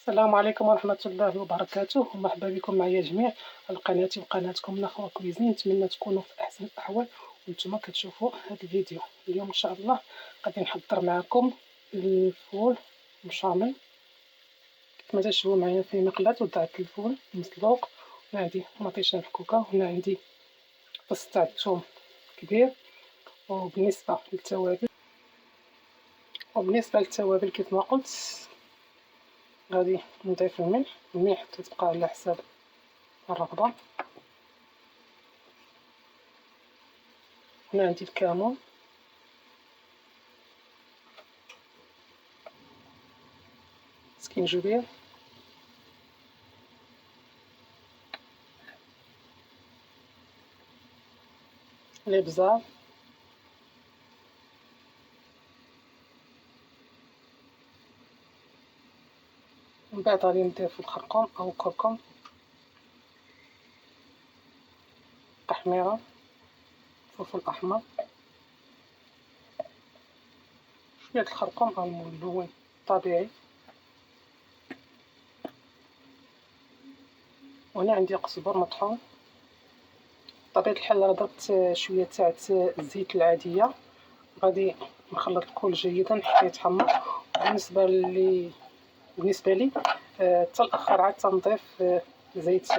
السلام عليكم ورحمة الله وبركاته، ومرحبا بكم معايا جميع على قناتي وقناتكم نخوة كويزين. نتمنى تكونوا في احسن الاحوال وانتم كتشوفوا هذا الفيديو. اليوم ان شاء الله غادي نحضر معكم الفول مشامل. كما تشوفوا معايا في مقلاة وضعت الفول مسلوق، هنا عندي مطيشه محكوكه، وهنا عندي فص تاع الثوم كبير. وبالنسبه للتوابل كيف ما قلت غادي نضيف الملح تتبقى على حساب الرغبة. هنا عندي الكمون، سكينجبير، الابزار، من بعد غادي نضيف الخرقوم او الكركم، التحميرة، فلفل احمر، شويه الخرقوم او الملون طبيعي. وهنا عندي قزبر مطحون. بطبيعة الحال ضربت شويه تاع الزيت العاديه، غادي نخلط الكل جيدا حتى يتحمر. بالنسبه لي حتى الاخر عاد تنضيف زيت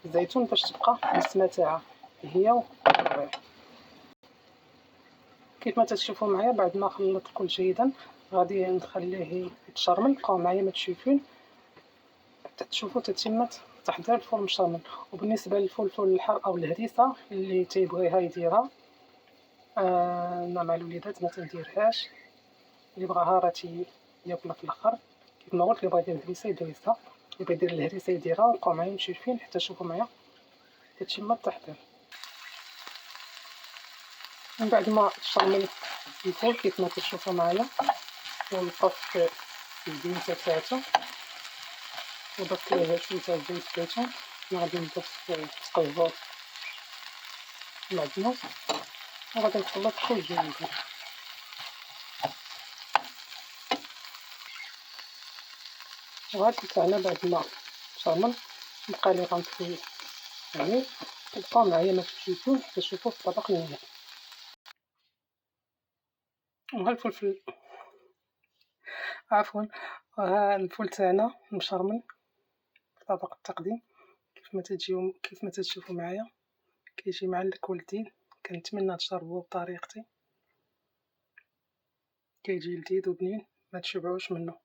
الزيتون باش تبقى النسمه تاعها هي والربيع. كيف ما تشوفوا معايا بعد ما خلطت الكل جيدا غادي نخليه يتشرمل. بقاو معايا ما تشوفين حتى تشوفوا تتم تحضير الفول مشرمل. وبالنسبه للفلفل الحار او الهريسه اللي تيبغيها يديرها، انا مع الوليدات ما تنديرهاش، اللي بغاها راه ياكلها في الاخر. كيف ما قلت اللي بغا يدير الهريسه يديرها، اللي بغا يدير الهريسه يديرها. وبقاو معايا مشرفين حتى تشوفوا معايا تتم التحضير. من بعد ما تشرمل الفول كيف ما تشوفوا معايا ونقص الزينه تاعته وضفت ليها شويه تاع زيت الزيتون. غادي نضيف القزبر المعدنوس وغادي نخلط كل جيدا. وهاد تاعنا بعد ما شرمل نبقى لي غنطفي عليه. وبقاو معايا ما تمشيوش حتى تشوفوا الطبق النهائي. وها الفلفل عفوا ها الفول تاعنا مشرمل في طبق التقديم. كيف ما تشوفوا معايا كيجي معلك ولذيذ. كنتمنى تجربوه بطريقتي، كيجي لذيذ وبنين ما تشبعوش منه.